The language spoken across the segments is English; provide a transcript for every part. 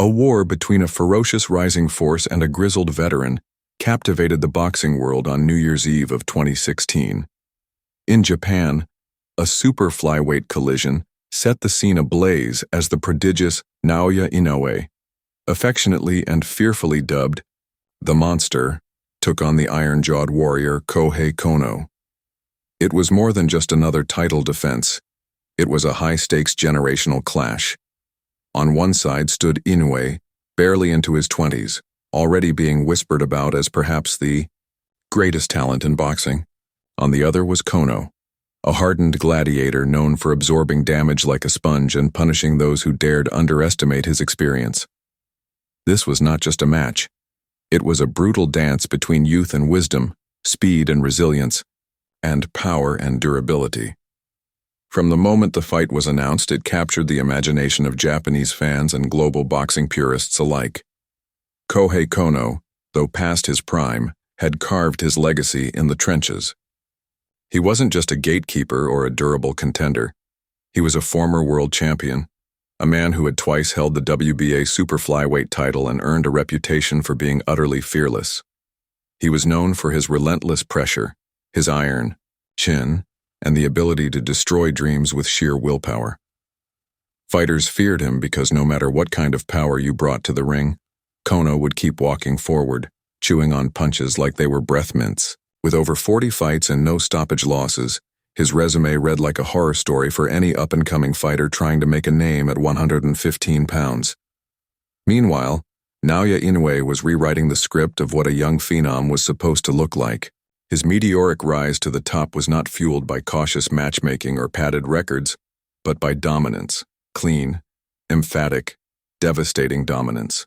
A war between a ferocious rising force and a grizzled veteran captivated the boxing world on New Year's Eve of 2016. In Japan, a super flyweight collision set the scene ablaze as the prodigious Naoya Inoue, affectionately and fearfully dubbed the Monster, took on the iron-jawed warrior Kohei Kono. It was more than just another title defense. It was a high-stakes generational clash. On one side stood Inoue, barely into his 20s, already being whispered about as perhaps the greatest talent in boxing. On the other was Kono, a hardened gladiator known for absorbing damage like a sponge and punishing those who dared underestimate his experience. This was not just a match. It was a brutal dance between youth and wisdom, speed and resilience, and power and durability. From the moment the fight was announced, it captured the imagination of Japanese fans and global boxing purists alike. Kohei Kono, though past his prime, had carved his legacy in the trenches. He wasn't just a gatekeeper or a durable contender. He was a former world champion, a man who had twice held the WBA super flyweight title and earned a reputation for being utterly fearless. He was known for his relentless pressure, his iron, chin, and the ability to destroy dreams with sheer willpower. Fighters feared him because no matter what kind of power you brought to the ring, Kono would keep walking forward, chewing on punches like they were breath mints. With over 40 fights and no stoppage losses, his resume read like a horror story for any up-and-coming fighter trying to make a name at 115 pounds. Meanwhile, Naoya Inoue was rewriting the script of what a young phenom was supposed to look like. His meteoric rise to the top was not fueled by cautious matchmaking or padded records, but by dominance, clean, emphatic, devastating dominance.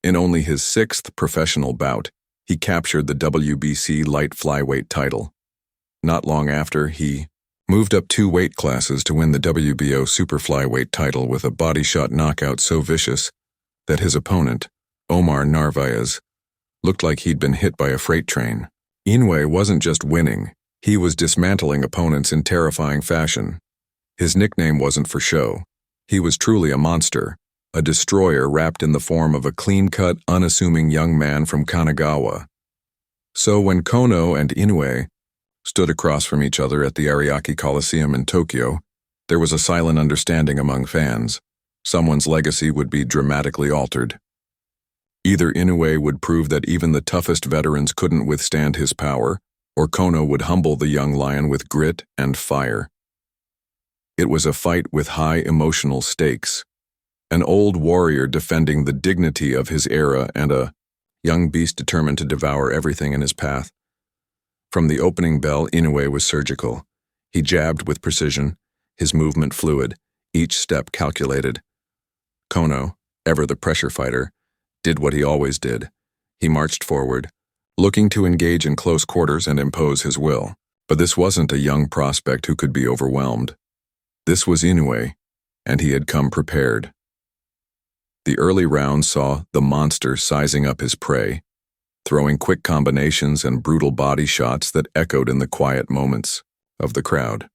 In only his 6th professional bout, he captured the WBC light flyweight title. Not long after, he moved up 2 weight classes to win the WBO super flyweight title with a body shot knockout so vicious that his opponent, Omar Narvaez, looked like he'd been hit by a freight train. Inoue wasn't just winning, he was dismantling opponents in terrifying fashion. His nickname wasn't for show. He was truly a monster, a destroyer wrapped in the form of a clean-cut, unassuming young man from Kanagawa. So when Kono and Inoue stood across from each other at the Ariake Coliseum in Tokyo, there was a silent understanding among fans. Someone's legacy would be dramatically altered. Either Inoue would prove that even the toughest veterans couldn't withstand his power, or Kono would humble the young lion with grit and fire. It was a fight with high emotional stakes. An old warrior defending the dignity of his era and a young beast determined to devour everything in his path. From the opening bell, Inoue was surgical. He jabbed with precision, his movement fluid, each step calculated. Kono, ever the pressure fighter, did what he always did. He marched forward, looking to engage in close quarters and impose his will. But this wasn't a young prospect who could be overwhelmed. This was Inoue, and he had come prepared. The early rounds saw the monster sizing up his prey, throwing quick combinations and brutal body shots that echoed in the quiet moments of the crowd.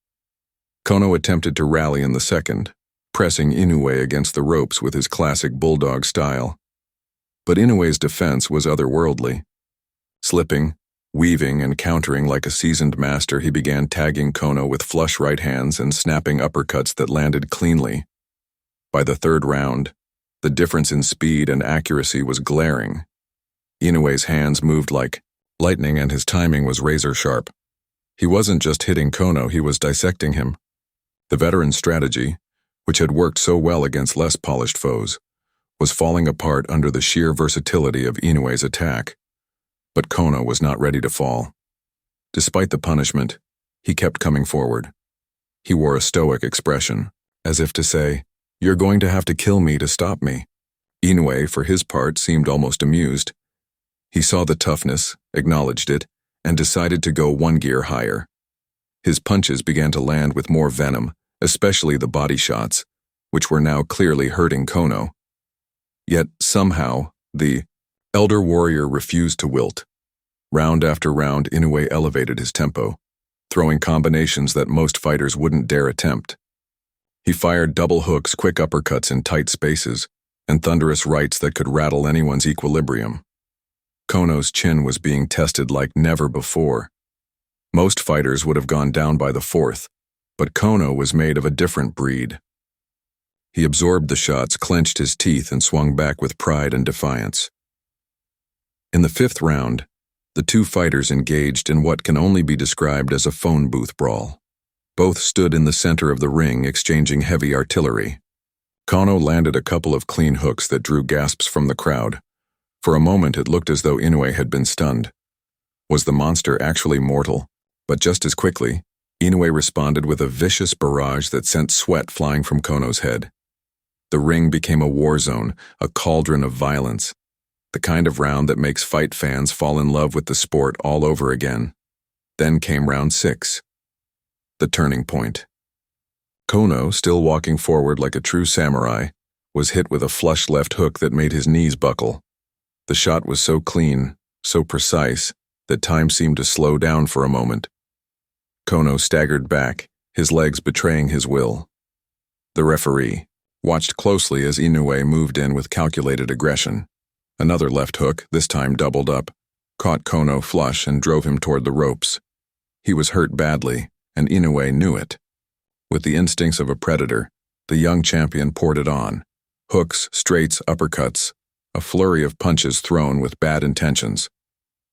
Kono attempted to rally in the second, pressing Inoue against the ropes with his classic bulldog style. But Inoue's defense was otherworldly. Slipping, weaving, and countering like a seasoned master, he began tagging Kono with flush right hands and snapping uppercuts that landed cleanly. By the 3rd round, the difference in speed and accuracy was glaring. Inoue's hands moved like lightning and his timing was razor sharp. He wasn't just hitting Kono, he was dissecting him. The veteran's strategy, which had worked so well against less polished foes, was falling apart under the sheer versatility of Inoue's attack. But Kono was not ready to fall. Despite the punishment, he kept coming forward. He wore a stoic expression, as if to say, "You're going to have to kill me to stop me." Inoue, for his part, seemed almost amused. He saw the toughness, acknowledged it, and decided to go 1 gear higher. His punches began to land with more venom, especially the body shots, which were now clearly hurting Kono. Yet, somehow, the elder warrior refused to wilt. Round after round, Inoue elevated his tempo, throwing combinations that most fighters wouldn't dare attempt. He fired double hooks, quick uppercuts in tight spaces, and thunderous rights that could rattle anyone's equilibrium. Kono's chin was being tested like never before. Most fighters would have gone down by the fourth, but Kono was made of a different breed. He absorbed the shots, clenched his teeth, and swung back with pride and defiance. In the fifth round, the two fighters engaged in what can only be described as a phone booth brawl. Both stood in the center of the ring, exchanging heavy artillery. Kono landed a couple of clean hooks that drew gasps from the crowd. For a moment it looked as though Inoue had been stunned. Was the monster actually mortal? But just as quickly, Inoue responded with a vicious barrage that sent sweat flying from Kono's head. The ring became a war zone, a cauldron of violence. The kind of round that makes fight fans fall in love with the sport all over again. Then came round 6. The turning point. Kono, still walking forward like a true samurai, was hit with a flush left hook that made his knees buckle. The shot was so clean, so precise, that time seemed to slow down for a moment. Kono staggered back, his legs betraying his will. The referee watched closely as Inoue moved in with calculated aggression. Another left hook, this time doubled up, caught Kono flush and drove him toward the ropes. He was hurt badly, and Inoue knew it. With the instincts of a predator, the young champion poured it on. Hooks, straights, uppercuts, a flurry of punches thrown with bad intentions.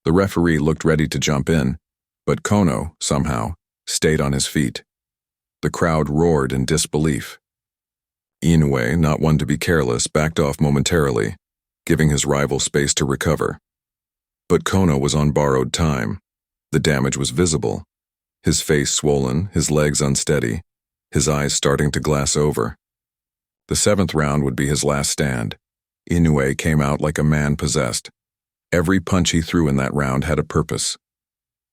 The referee looked ready to jump in, but Kono, somehow, stayed on his feet. The crowd roared in disbelief. Inoue, not one to be careless, backed off momentarily, giving his rival space to recover. But Kono was on borrowed time. The damage was visible. His face swollen, his legs unsteady, his eyes starting to glass over. The 7th round would be his last stand. Inoue came out like a man possessed. Every punch he threw in that round had a purpose.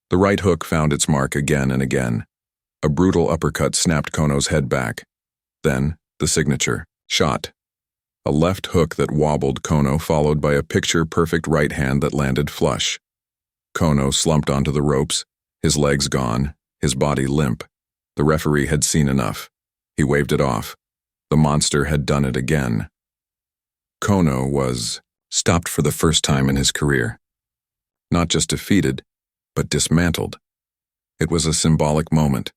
The right hook found its mark again and again. A brutal uppercut snapped Kono's head back. Then, the signature shot. A left hook that wobbled Kono, followed by a picture-perfect right hand that landed flush. Kono slumped onto the ropes, his legs gone, his body limp. The referee had seen enough. He waved it off. The monster had done it again. Kono was stopped for the first time in his career. Not just defeated, but dismantled. It was a symbolic moment.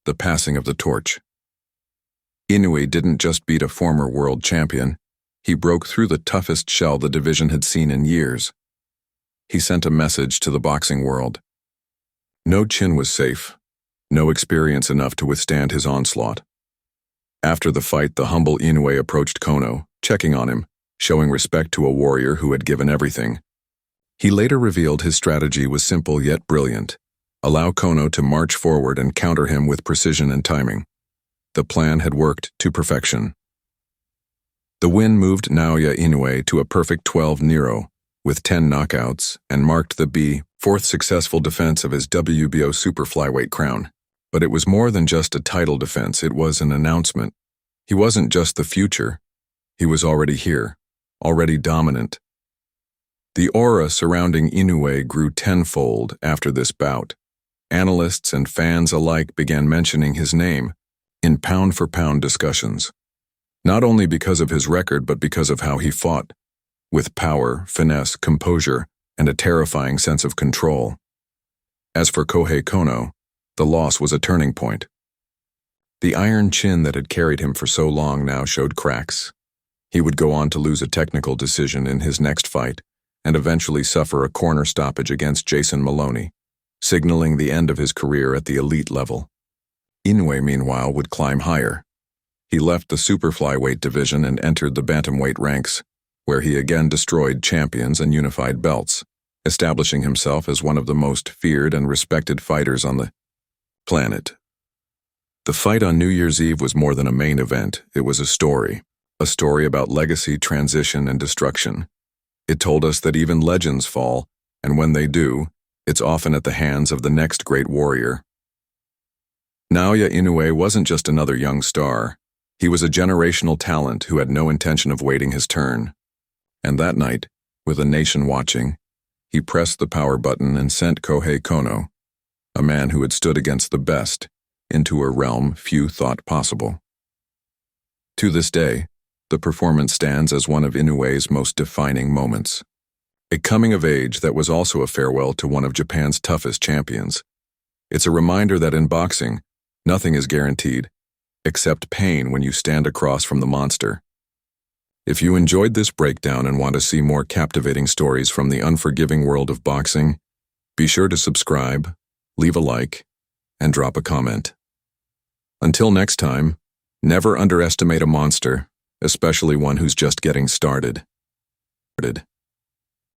The passing of the torch. Inoue didn't just beat a former world champion. He broke through the toughest shell the division had seen in years. He sent a message to the boxing world. No chin was safe. No experience enough to withstand his onslaught. After the fight, the humble Inoue approached Kono, checking on him, showing respect to a warrior who had given everything. He later revealed his strategy was simple yet brilliant. Allow Kono to march forward and counter him with precision and timing. The plan had worked to perfection. The win moved Naoya Inoue to a perfect 12-0, with 10 knockouts, and marked the fourth successful defense of his WBO superflyweight crown. But it was more than just a title defense, it was an announcement. He wasn't just the future. He was already here, already dominant. The aura surrounding Inoue grew tenfold after this bout. Analysts and fans alike began mentioning his name in pound-for-pound discussions. Not only because of his record, but because of how he fought, with power, finesse, composure, and a terrifying sense of control. As for Kohei Kono, the loss was a turning point. The iron chin that had carried him for so long now showed cracks. He would go on to lose a technical decision in his next fight, and eventually suffer a corner stoppage against Jason Maloney, signaling the end of his career at the elite level. Inoue, meanwhile, would climb higher. He left the superflyweight division and entered the bantamweight ranks, where he again destroyed champions and unified belts, establishing himself as one of the most feared and respected fighters on the planet. The fight on New Year's Eve was more than a main event. It was a story about legacy, transition, and destruction. It told us that even legends fall, and when they do, it's often at the hands of the next great warrior. Naoya Inoue wasn't just another young star. He was a generational talent who had no intention of waiting his turn. And that night, with a nation watching, he pressed the power button and sent Kohei Kono, a man who had stood against the best, into a realm few thought possible. To this day, the performance stands as one of Inoue's most defining moments. A coming of age that was also a farewell to one of Japan's toughest champions. It's a reminder that in boxing, nothing is guaranteed, except pain when you stand across from the monster. If you enjoyed this breakdown and want to see more captivating stories from the unforgiving world of boxing, be sure to subscribe, leave a like, and drop a comment. Until next time, never underestimate a monster, especially one who's just getting started.